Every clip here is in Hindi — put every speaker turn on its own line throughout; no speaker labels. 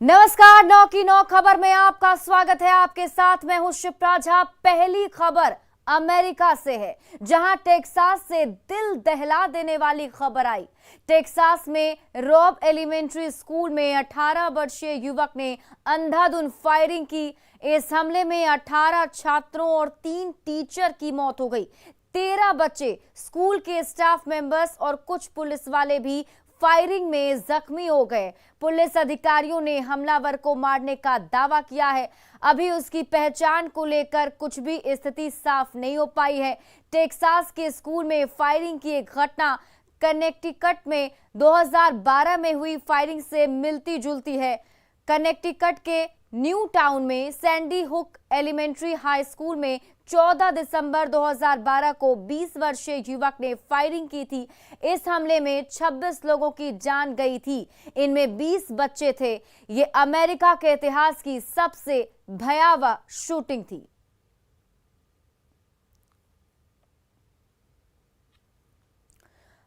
नमस्कार, 9 की 9 खबर में आपका स्वागत है। आपके साथ मैं हूं शिप्रा झा। पहली खबर अमेरिका से है, जहां टेक्सास से दिल दहला देने वाली खबर आई। टेक्सास में रॉब एलिमेंट्री स्कूल में 18 वर्षीय युवक ने अंधाधुंध फायरिंग की। इस हमले में 18 छात्रों और 3 टीचर की मौत हो गई। 13 बच्चे, स्कूल के स्टाफ मेंबर्स और कुछ पुलिस वाले भी फायरिंग में जख्मी हो गए। पुलिस अधिकारियों ने हमलावर को मारने का दावा किया है। अभी उसकी पहचान को लेकर कुछ भी स्थिति साफ नहीं हो पाई है। टेक्सास के स्कूल में फायरिंग की एक घटना कनेक्टिकट में 2012 में हुई फायरिंग से मिलती जुलती है। कनेक्टिकट के न्यू टाउन में Sandy Hook elementary high school में 14 दिसंबर 2012 को 20 वर्षीय युवक ने फायरिंग की थी। इस हमले में 26 लोगों की जान गई थी, इनमें 20 बच्चे थे। ये अमेरिका के इतिहास की सबसे भयावह शूटिंग थी।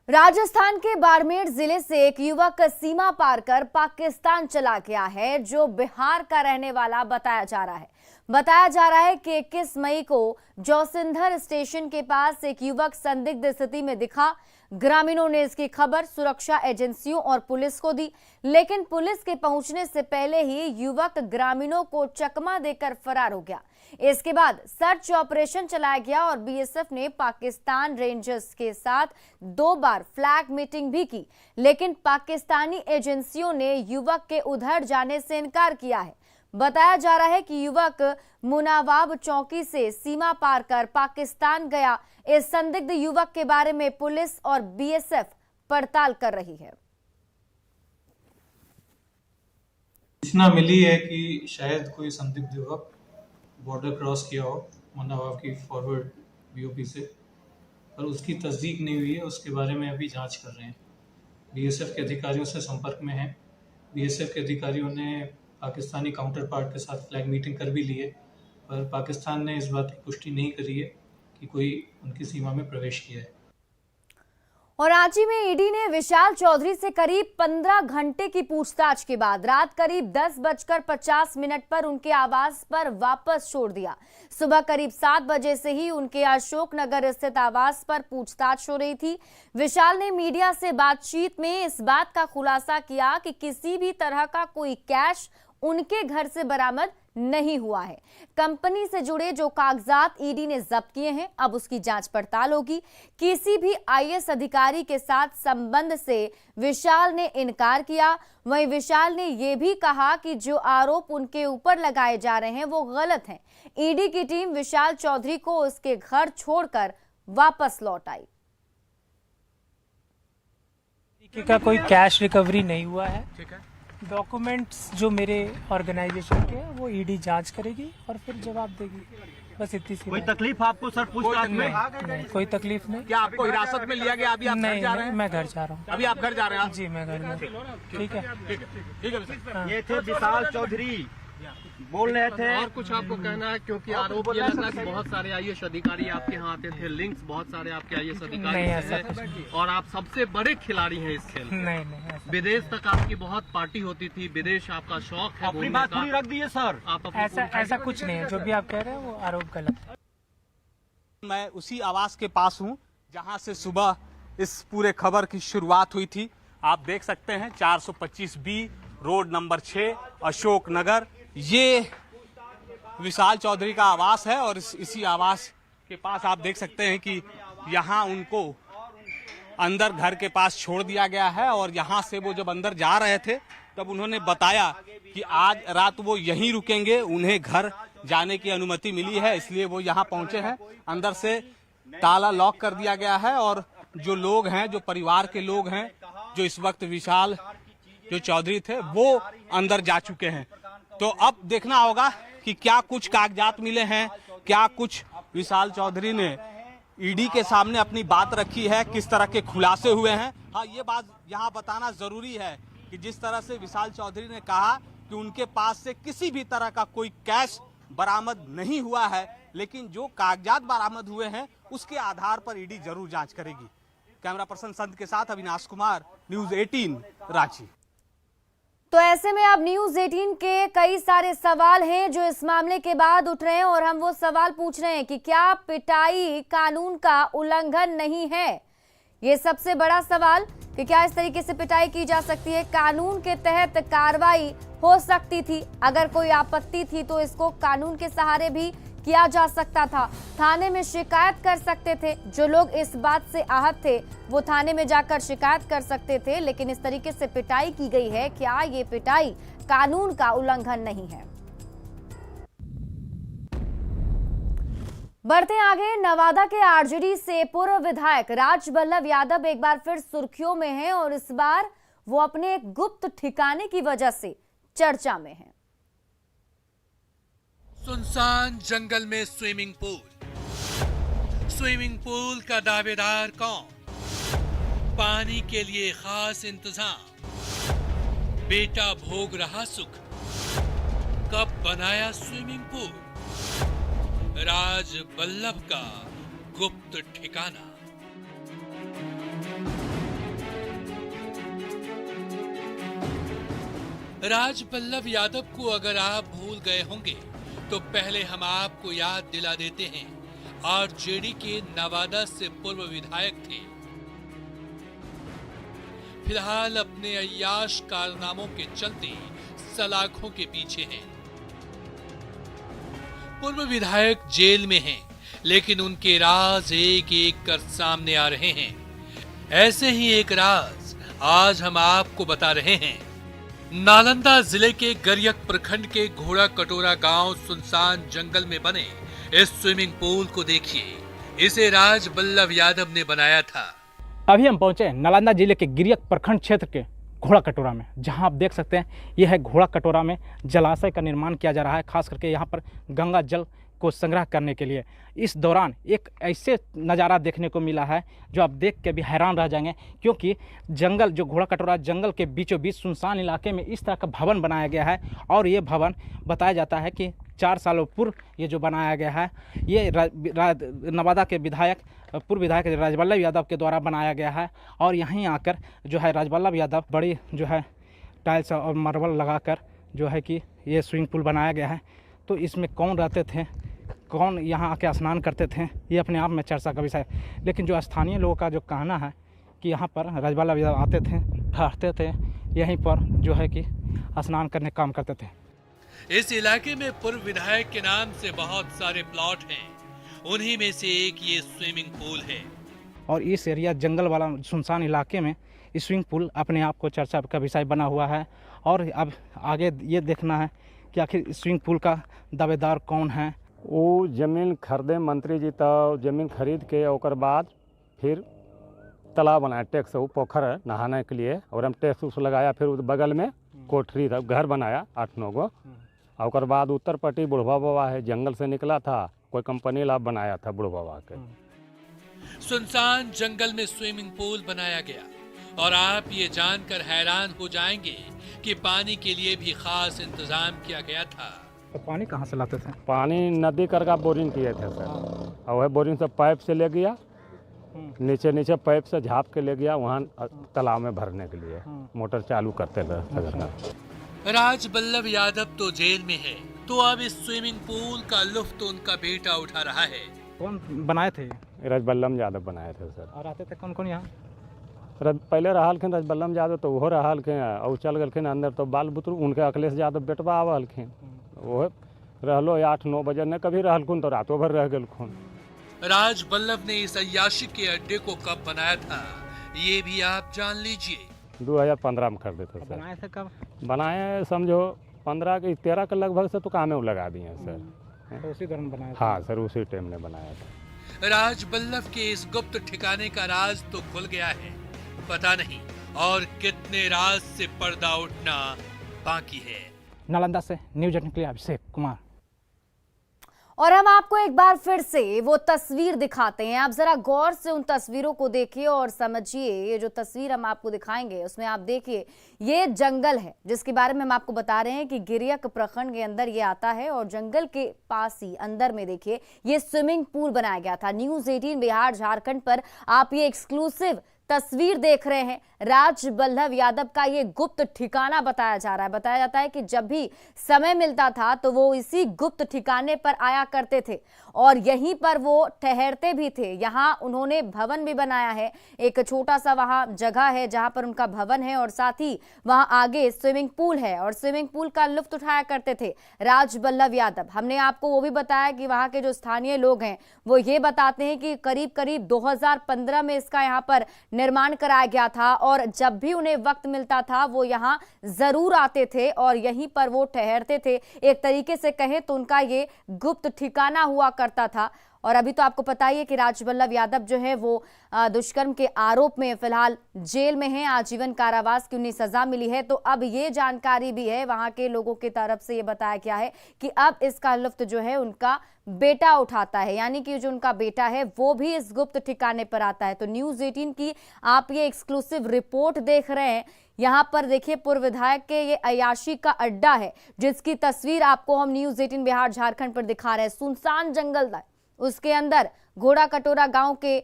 राजस्थान के बाड़मेर जिले से एक युवक सीमा पार कर पाकिस्तान चला गया है, जो बिहार का रहने वाला बताया जा रहा है। बताया जा रहा है कि 21 मई को जोसिंधर स्टेशन के पास एक युवक संदिग्ध स्थिति में दिखा। ग्रामीणों ने इसकी खबर सुरक्षा एजेंसियों और पुलिस को दी, लेकिन पुलिस के पहुंचने से पहले ही युवक ग्रामीणों को चकमा देकर फरार हो गया। इसके बाद सर्च ऑपरेशन चलाया गया और बीएसएफ ने पाकिस्तान रेंजर्स के साथ 2 बार फ्लैग मीटिंग भी की, लेकिन पाकिस्तानी एजेंसियों ने युवक के उधर जाने से इनकार किया है। बताया जा रहा है कि युवक मुनावाब चौकी से सीमा पार कर पाकिस्तान गया। इस संदिग्ध युवक के बारे में पुलिस और बीएसएफ पड़ताल कर रही है।
सूचना मिली है कि शायद कोई संदिग्ध युवक बॉर्डर क्रॉस किया हो मुनावाब की फॉरवर्ड बीओपी से, पर उसकी तस्दीक नहीं हुई है। उसके बारे में अभी जांच कर रहे हैं। बीएसएफ के अधिकारियों से संपर्क में हैं। बीएसएफ के अधिकारियों ने पाकिस्तानी काउंटर पार्ट के साथ फ्लैग मीटिंग कर भी ली है, पर पाकिस्तान ने इस बात की पुष्टि नहीं करी है कि कोई उनकी सीमा में प्रवेश किया है।
और रांची में ईडी ने विशाल चौधरी से करीब 15 घंटे की पूछताछ के बाद रात करीब 10:50 पर उनके आवास पर वापस छोड़ दिया। सुबह करीब 7 बजे से ही उनके अशोक नगर स्थित आवास पर पूछताछ हो रही थी। विशाल ने मीडिया से बातचीत में इस बात का खुलासा किया कि किसी भी तरह का कोई कैश उनके घर से बरामद नहीं हुआ है। कंपनी से जुड़े जो कागजात ईडी ने जब्त किए हैं, अब उसकी जांच पड़ताल होगी। किसी भी आईएएस अधिकारी के साथ संबंध से विशाल ने इनकार किया। वहीं विशाल ने यह भी कहा कि जो आरोप उनके ऊपर लगाए जा रहे हैं वो गलत हैं। ईडी की टीम विशाल चौधरी को उसके घर छोड़कर वापस लौट आई।
का कोई कैश रिकवरी नहीं हुआ है। ठीक है, डॉक्यूमेंट्स जो मेरे ऑर्गेनाइजेशन के हैं वो ईडी जांच करेगी और फिर जवाब देगी। बस इतनी सी।
कोई तकलीफ आपको सर पूछताछ में?
नहीं, कोई तकलीफ नहीं।
क्या आपको हिरासत में लिया गया? अभी आप घर जा रहे हैं?
मैं घर जा रहा हूँ।
अभी आप घर जा रहे हैं?
जी, मैं घर जा रहा हूँ। ठीक है।
ये थे विशाल चौधरी बोल रहे थे।
और कुछ आपको कहना है, क्योंकि आरोप ये लग रहा है कि बहुत सारे आईएएस अधिकारी आपके यहाँ आते थे, लिंक्स बहुत सारे आपके आईएएस अधिकारी हैं और आप सबसे बड़े खिलाड़ी हैं इस खेल में।
नहीं,
विदेश तक आपकी बहुत पार्टी होती थी, विदेश आपका शौक है।
अपनी बात पूरी रख दी सर।
आप
ऐसा कुछ नहीं है। जो भी आप कह रहे हैं वो आरोप गलत है।
मैं उसी आवास के पास हूँ जहाँ से सुबह इस पूरे खबर की शुरुआत हुई थी। आप देख सकते हैं 425B road number 6 Ashok Nagar, ये विशाल चौधरी का आवास है। और इसी आवास के पास आप देख सकते हैं कि यहाँ उनको अंदर घर के पास छोड़ दिया गया है। और यहाँ से वो जब अंदर जा रहे थे तब उन्होंने बताया कि आज रात वो यहीं रुकेंगे। उन्हें घर जाने की अनुमति मिली है, इसलिए वो यहाँ पहुंचे हैं। अंदर से ताला लॉक कर दिया गया है और जो लोग हैं, जो परिवार के लोग हैं, जो इस वक्त विशाल जो चौधरी थे वो अंदर जा चुके हैं। तो अब देखना होगा कि क्या कुछ कागजात मिले हैं, क्या कुछ विशाल चौधरी ने ईडी के सामने अपनी बात रखी है, किस तरह के खुलासे हुए हैं। हाँ, ये बात यहाँ बताना जरूरी है कि जिस तरह से विशाल चौधरी ने कहा कि उनके पास से किसी भी तरह का कोई कैश बरामद नहीं हुआ है, लेकिन जो कागजात बरामद हुए हैं उसके आधार पर ईडी जरूर जांच करेगी। कैमरा पर्सन संत के साथ अविनाश कुमार, न्यूज़ 18 रांची।
तो ऐसे में अब न्यूज 18 के कई सारे सवाल हैं जो इस मामले के बाद उठ रहे हैं और हम वो सवाल पूछ रहे हैं कि क्या पिटाई कानून का उल्लंघन नहीं है। ये सबसे बड़ा सवाल कि क्या इस तरीके से पिटाई की जा सकती है, कानून के तहत कार्रवाई हो सकती थी, अगर कोई आपत्ति थी तो इसको कानून के सहारे भी किया जा सकता था, थाने में शिकायत कर सकते थे। जो लोग इस बात से आहत थे वो थाने में जाकर शिकायत कर सकते थे, लेकिन इस तरीके से पिटाई की गई है, क्या ये पिटाई कानून का उल्लंघन नहीं है। बढ़ते आगे, नवादा के आरजेडी से पूर्व विधायक राजबल्लभ यादव एक बार फिर सुर्खियों में हैं और इस बार वो अपने एक गुप्त ठिकाने की वजह से चर्चा में हैं।
सुनसान जंगल में स्विमिंग पूल का दावेदार कौन? पानी के लिए खास इंतजाम, बेटा भोग रहा सुख, कब बनाया स्विमिंग पूल? राजबल्लभ का गुप्त ठिकाना। राजबल्लभ यादव को अगर आप भूल गए होंगे तो पहले हम आपको याद दिला देते हैं, आरजेडी के नवादा से पूर्व विधायक थे। फिलहाल अपने अय्याश कारनामों के चलते सलाखों के पीछे हैं। पूर्व विधायक जेल में हैं, लेकिन उनके राज एक एक कर सामने आ रहे हैं। ऐसे ही एक राज आज हम आपको बता रहे हैं। नालंदा जिले के गरियक प्रखंड के घोड़ा कटोरा गांव सुनसान जंगल में बने इस स्विमिंग पूल को देखिए। इसे राजबल्लभ यादव ने बनाया था।
अभी हम पहुंचे नालंदा जिले के गिरियक प्रखंड क्षेत्र के घोड़ा कटोरा में, जहां आप देख सकते हैं यह है घोड़ा कटोरा में जलाशय का निर्माण किया जा रहा है, खास करके यहां पर गंगा जल को संग्रह करने के लिए। इस दौरान एक ऐसे नज़ारा देखने को मिला है जो आप देख के भी हैरान रह जाएंगे, क्योंकि जंगल जो घोड़ा कटोरा जंगल के बीचों बीच सुनसान इलाके में इस तरह का भवन बनाया गया है। और ये भवन बताया जाता है कि 4 सालों पूर्व ये जो बनाया गया है, ये नवादा के विधायक पूर्व विधायक राजबल्लभ यादव के द्वारा बनाया गया है। और यहीं आकर जो है राजबल्लभ यादव बड़ी जो है टाइल्स और मार्बल लगाकर जो है कि ये स्विमिंग पूल बनाया गया है। तो इसमें कौन रहते थे, कौन यहाँ आके स्नान करते थे, ये अपने आप में चर्चा का विषय है। लेकिन जो स्थानीय लोगों का जो कहना है कि यहाँ पर राजबल्लभ यादव आते थे, ठहरते थे, यहीं पर जो है कि स्नान करने काम करते थे।
इस इलाके में पूर्व विधायक के नाम से बहुत सारे प्लॉट हैं, उन्हीं में से एक ये स्विमिंग पूल है।
और इस एरिया जंगल वाला सुनसान इलाके में स्विमिंग पूल अपने आप को चर्चा का विषय बना हुआ है। और अब आगे ये देखना है कि आखिर स्विमिंग पूल का दावेदार कौन है।
वो जमीन खरीदे मंत्री जी, तो जमीन खरीद के और बाद फिर तालाब बनाया, टैक्स वो पोखर है नहाने के लिए, और हम टैक्स उस लगाया। फिर उस बगल में कोठरी था, घर बनाया 8-9 गो। और बाद उत्तर पट्टी बुढ़वा बाबा है, जंगल से निकला था, कोई कंपनी लाभ बनाया था बुढ़वा बाबा के।
सुनसान जंगल में स्विमिंग पूल बनाया गया और आप ये जानकर हैरान हो जाएंगे कि पानी के लिए भी खास इंतजाम किया गया था।
तो पानी कहाँ से लाते थे?
पानी नदी कर का बोरिंग किए थे सर, और वह बोरिंग से पाइप से ले गया, नीचे पाइप से झाँप के ले गया वहाँ तालाब में भरने के लिए, मोटर चालू करते रहे।
राजबल्लभ यादव तो जेल में है, तो अब इस स्विमिंग पूल का लुत्फ उनका बेटा उठा रहा है।
कौन बनाए थे?
राजबल्लभ यादव बनाए थे सर।
और आते थे कौन कौन यहाँ?
पहले रहलखिन राजबल्लभ यादव, तो वो रहलखिन, और चल गलखिन अंदर, तो बाल बुतरू उनके अखिलेश यादव बेटवा आवलखिन, वो रहलो 8-9 बजे न कभी रहलखुन, तो रातों भर रह गलखुन।
राजबल्लभ ने इस अय्याशी के अड्डे को कब बनाया था, ये भी आप जान लीजिए।
2015 में खरीदे थे सर।
बनाए थे कब?
बनाए समझो 15 के 13 के लगभग से तो काम में लगा दिए सर।
तो उसी दौरान बनाया?
हाँ सर, उसी टाइम में बनाया था।
राजबल्लभ के इस गुप्त ठिकाने का राज तो खुल गया है, पता नहीं और कितने राज से पर्दा उठना बाकी है।
नालंदा से न्यूज 18 के लिए अभिषेक कुमार।
और हम आपको एक बार फिर से वो तस्वीर दिखाते हैं, आप जरा गौर से उन तस्वीरों को देखिए और समझिए। ये जो तस्वीर हम आपको दिखाएंगे उसमें आप देखिए, ये जंगल है जिसके बारे में हम आपको बता रहे हैं कि गिरियक प्रखंड के अंदर ये आता है। और जंगल के पास ही अंदर में देखिए ये स्विमिंग पूल बनाया गया था। न्यूज 18 बिहार झारखंड पर आप ये एक्सक्लूसिव तस्वीर देख रहे हैं, राजबल्लभ यादव का ये गुप्त ठिकाना बताया जा रहा है। बताया जाता है कि जब भी समय मिलता था तो वो इसी गुप्त ठिकाने पर आया करते थे और यहीं पर वो ठहरते भी थे। यहाँ उन्होंने भवन भी बनाया है, एक छोटा सा वहाँ जगह है जहाँ पर उनका भवन है और साथ ही वहाँ आगे स्विमिंग पूल है और स्विमिंग पूल का लुत्फ उठाया करते थे राजबल्लभ यादव। हमने आपको वो भी बताया कि वहाँ के जो स्थानीय लोग हैं वो ये बताते हैं कि करीब 2015 में इसका यहाँ पर निर्माण कराया गया था और जब भी उन्हें वक्त मिलता था वो यहाँ जरूर आते थे और यहीं पर वो ठहरते थे। एक तरीके से कहें तो उनका ये गुप्त ठिकाना हुआ करता था। और अभी तो आपको पता ही है कि राजबल्लभ यादव जो है वो दुष्कर्म के आरोप में फिलहाल जेल में हैं, आजीवन कारावास की उन्हें सजा मिली है। तो अब ये जानकारी भी है, वहां के लोगों की तरफ से ये बताया गया है कि अब इसका लुत्फ जो है उनका बेटा उठाता है, यानी कि जो उनका बेटा है वो भी इस गुप्त ठिकाने पर आता है। तो न्यूज़ 18 की आप ये एक्सक्लूसिव रिपोर्ट देख रहे हैं। यहाँ पर देखिए पूर्व विधायक के ये अयाशी का अड्डा है जिसकी तस्वीर आपको हम न्यूज़ 18 बिहार झारखंड पर दिखा रहे हैं। सुनसान जंगल था, उसके अंदर घोड़ा कटोरा गांव के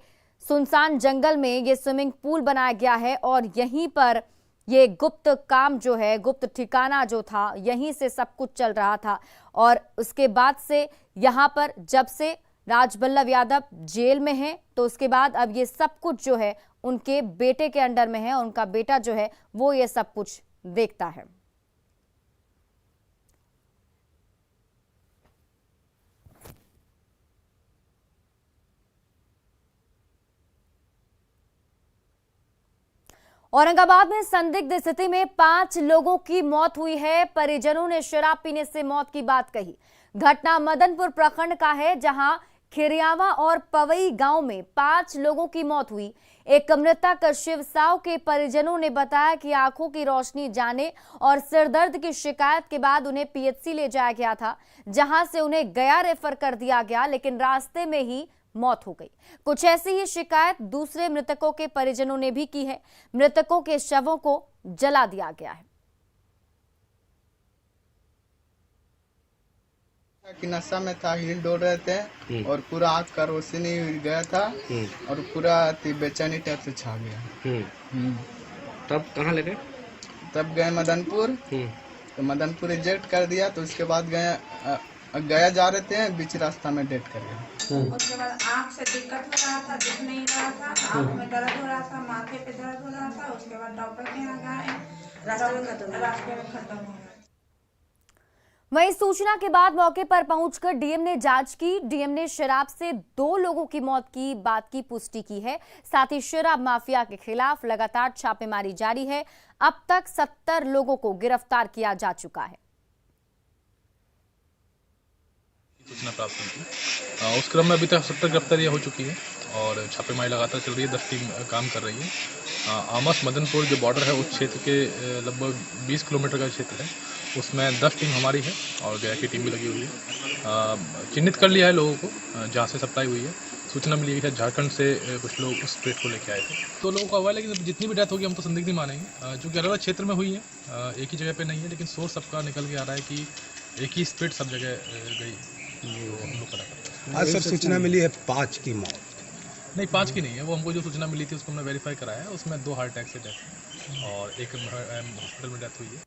सुनसान जंगल में ये स्विमिंग पूल बनाया गया है और यहीं पर ये गुप्त काम जो है, गुप्त ठिकाना जो था, यहीं से सब कुछ चल रहा था। और उसके बाद से यहाँ पर जब से राजबल्लभ यादव जेल में हैं तो उसके बाद अब ये सब कुछ जो है उनके बेटे के अंडर में है और उनका बेटा जो है वो ये सब कुछ देखता है। औरंगाबाद में संदिग्ध स्थिति में 5 लोगों की मौत हुई है। परिजनों ने शराब पीने से मौत की बात कही। घटना मदनपुर प्रखंड का है जहां खिरियावा और पवई गांव में 5 लोगों की मौत हुई। एक मृतक शिव साव के परिजनों ने बताया कि आंखों की रोशनी जाने और सिरदर्द की शिकायत के बाद उन्हें पीएचसी ले जाया गया था, जहां से उन्हें गया रेफर कर दिया गया, लेकिन रास्ते में ही मौत हो गई। कुछ ऐसी ही शिकायत दूसरे मृतकों के परिजनों ने भी की है। मृतकों के शवों को जला दिया गया है।
कि नशा में था, हिल डोल रहे थे और पूरा आँख का रोशनी गया था और पूरा बेचैनी टाइप से छा गया।
तब कहाँ ले गए?
तब गए मदनपुर, तो मदनपुर रिजेक्ट कर दिया। तो उसके बाद गया जा रहे थे, बीच रास्ता में डेट कर गया।
उसके बाद आँख से दिक्कत हो रहा था, दिख नहीं रहा था, आँख में दर्द हो रहा था, माथे पे दर्द हो रहा था। उसके बाद डॉक्टर के यहाँ गए, रास्ते में खत्म हो गया।
वहीं सूचना के बाद मौके पर पहुंचकर डीएम ने जांच की। डीएम ने शराब से 2 लोगों की मौत की बात की पुष्टि की है। साथ ही शराब माफिया के खिलाफ लगातार छापेमारी जारी है। अब तक 70 लोगों को गिरफ्तार किया जा चुका है।
सूचना प्राप्त हुई थी, उस क्रम में अभी तक 70 गिरफ्तारियां हो चुकी है और छापेमारी लगातार चल रही है। 10 टीम काम कर रही है। आमस मदनपुर जो बॉर्डर है उस क्षेत्र के लगभग 20 किलोमीटर का क्षेत्र है, उसमें 10 टीम हमारी है और गया की टीम भी लगी हुई है। चिन्हित कर लिया है लोगों को जहाँ से सप्लाई हुई है। सूचना मिली है झारखंड से कुछ लोग उस प्लेट को लेके आए थे। 2 लोगों का हुआ है, लेकिन जितनी भी डेथ होगी हम तो संदिग्ध ही मानेंगे, जो कि अलग अलग क्षेत्र में हुई है, एक ही जगह पे नहीं है। लेकिन सोर्स सबका निकल के आ रहा है कि एक ही स्प्रिट सब जगह गई।
आज सर सूचना मिली है 5 की मौत।
नहीं, 5 की नहीं है, वो हमको जो सूचना मिली थी उसको हमने वेरीफाई कराया है। उसमें 2 हार्ट अटैक से डेथ और एक हॉस्पिटल में डेथ हुई है।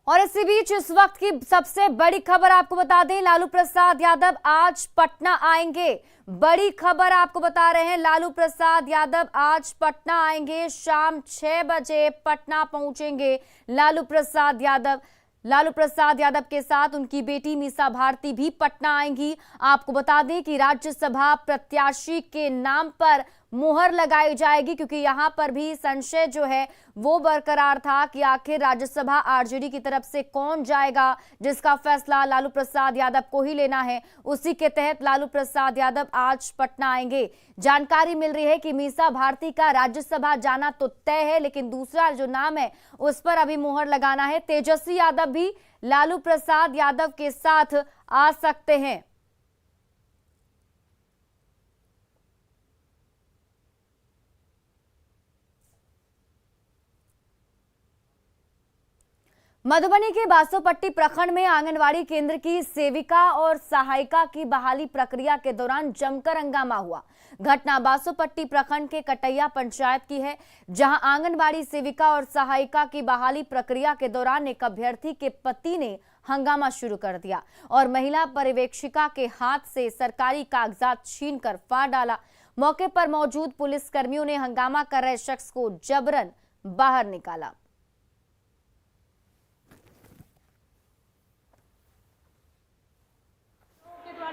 और इसी बीच इस वक्त की सबसे बड़ी खबर आपको बता दें, लालू प्रसाद यादव आज पटना आएंगे। बड़ी खबर आपको बता रहे हैं, लालू प्रसाद यादव आज पटना आएंगे। शाम 6 बजे पटना पहुंचेंगे लालू प्रसाद यादव। लालू प्रसाद यादव के साथ उनकी बेटी मीसा भारती भी पटना आएंगी। आपको बता दें कि राज्यसभा प्रत्याशी के नाम पर मुहर लगाई जाएगी, क्योंकि यहां पर भी संशय जो है वो बरकरार था कि आखिर राज्यसभा आरजेडी की तरफ से कौन जाएगा, जिसका फैसला लालू प्रसाद यादव को ही लेना है। उसी के तहत लालू प्रसाद यादव आज पटना आएंगे। जानकारी मिल रही है कि मीसा भारती का राज्यसभा जाना तो तय है, लेकिन दूसरा जो नाम है उस पर अभी मुहर लगाना है। तेजस्वी यादव भी लालू प्रसाद यादव के साथ आ सकते हैं। मधुबनी के बासोपट्टी प्रखंड में आंगनवाड़ी केंद्र की सेविका और सहायिका की बहाली प्रक्रिया के दौरान जमकर हंगामा हुआ। घटना बासोपट्टी प्रखंड के कटैया पंचायत की है, जहां आंगनवाड़ी सेविका और सहायिका की बहाली प्रक्रिया के दौरान एक अभ्यर्थी के पति ने हंगामा शुरू कर दिया और महिला पर्यवेक्षिका के हाथ से सरकारी कागजात छीनकर फाड़ डाला। मौके पर मौजूद पुलिस कर्मियों ने हंगामा कर रहे शख्स को जबरन बाहर निकाला।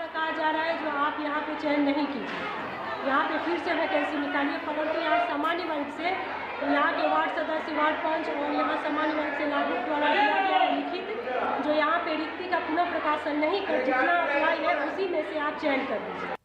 कहा जा रहा है जो आप यहाँ पे चयन नहीं कीजिए, यहाँ पे फिर से वैकेंसी निकालिए, परंतु यहाँ सामान्य वर्ग से यहाँ के वार्ड सदस्य, वार्ड पंच और यहाँ सामान्य वर्ग से नागरिक द्वारा दिया गया लिखित जो यहाँ पे रिक्ति का पुनः प्रकाशन नहीं कर, जितना अप्लाई है उसी में से आप चयन कर दीजिए।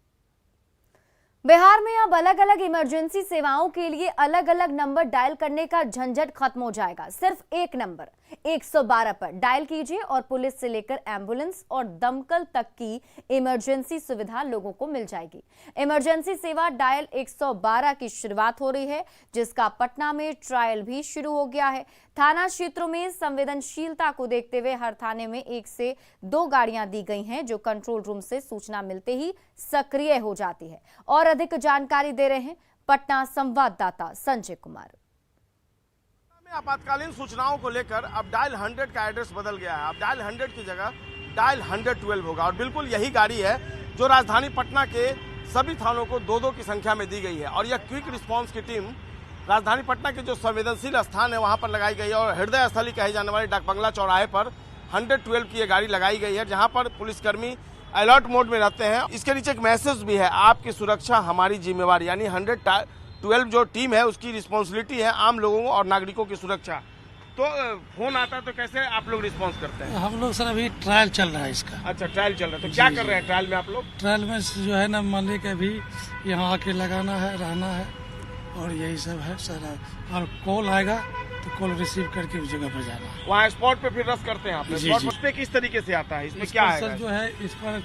बिहार में अब अलग अलग इमरजेंसी सेवाओं के लिए अलग अलग नंबर डायल करने का झंझट खत्म हो जाएगा। सिर्फ एक नंबर 112 पर डायल कीजिए और पुलिस से लेकर एम्बुलेंस और दमकल तक की इमरजेंसी सुविधा लोगों को मिल जाएगी। इमरजेंसी सेवा डायल 112 की शुरुआत हो रही है, जिसका पटना में ट्रायल भी शुरू हो गया है। थाना क्षेत्रों में संवेदनशीलता को देखते हुए हर थाने में 1 से 2 गाड़ियां दी गई हैं, जो कंट्रोल रूम से सूचना मिलते ही सक्रिय हो जाती है। और अधिक जानकारी दे रहे हैं पटना संवाददाता संजय कुमार।
आपातकालीन सूचनाओं को लेकर अब डायल 100 का एड्रेस बदल गया है। अब डायल 100 की जगह डायल 112 होगा और बिल्कुल यही गाड़ी है जो राजधानी पटना के सभी थानों को 2-2 की संख्या में दी गई है। और यह क्विक रिस्पांस की टीम राजधानी पटना के जो संवेदनशील स्थान है वहां पर लगाई गई है और हृदय स्थली कहे जाने वाले डाक बंगला चौराहे पर 112 की यह गाड़ी लगाई गई है, जहां पर पुलिसकर्मी अलर्ट मोड में रहते हैं। इसके नीचे एक मैसेज भी है, आपकी सुरक्षा हमारी जिम्मेवारी, यानी 112 जो टीम है उसकी रिस्पॉन्सिबिलिटी है आम लोगों और नागरिकों की सुरक्षा। तो फोन आता है तो कैसे आप लोग रिस्पॉन्स करते हैं?
हम लोग सर अभी ट्रायल चल रहा है इसका।
अच्छा, ट्रायल चल रहा है, तो क्या कर रहे हैं ट्रायल में आप लोग?
ट्रायल में जो है ना, मान ली कि अभी यहाँ आके लगाना है, रहना है और यही सब है सर। और कॉल आएगा तो कॉल रिसीव करके उस जगह पर जाना है।
वहाँ स्पॉट पे फिर रस करते हैं आप? स्पॉट पे किस तरीके से आता है, इसमें क्या है
सर? जो है इस पर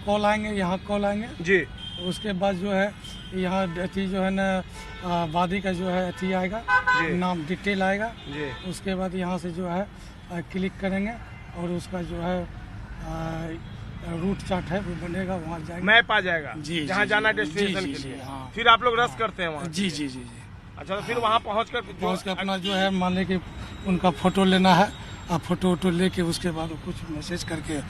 कॉल आएंगे, यहाँ कॉल आएंगे
जी।
उसके बाद जो है यहाँ अथी जो है ना वादी का जो है अथी आएगा, नाम डिटेल आएगा जी। उसके बाद यहाँ से जो है क्लिक करेंगे और उसका जो है रूट चार्ट है वो बनेगा, वहाँ जाएंगे,
मैप आ जाएगा
जी,
जहाँ जाना डेस्टिनेशन के लिए। हाँ। फिर आप लोग रस करते हैं वहाँ?
जी जी जी जी।
अच्छा, तो फिर वहाँ पहुँच कर
अपना जो है मान ले कि उनका फोटो लेना है, आप फोटो वोटो लेके उसके बाद कुछ मैसेज करके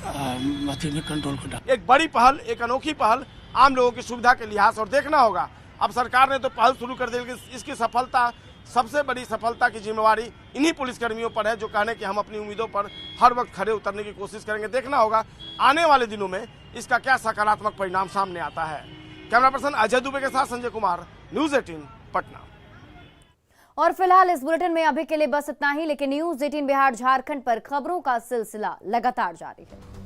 में कंट्रोल को डाल।
एक बड़ी पहल, एक अनोखी पहल आम लोगों की सुविधा के लिहाज और देखना होगा। अब सरकार ने तो पहल शुरू कर दी, लेकिन इसकी सफलता, सबसे बड़ी सफलता की जिम्मेवारी इन्हीं पुलिसकर्मियों पर है, जो कहने कि हम अपनी उम्मीदों पर हर वक्त खड़े उतरने की कोशिश करेंगे। देखना होगा आने वाले दिनों में इसका क्या सकारात्मक परिणाम सामने आता है। कैमरा पर्सन अजय दुबे के साथ संजय कुमार, न्यूज़ 18 पटना।
और फिलहाल इस बुलेटिन में अभी के लिए बस इतना ही, लेकिन न्यूज़ 18 बिहार झारखंड पर खबरों का सिलसिला लगातार जारी है।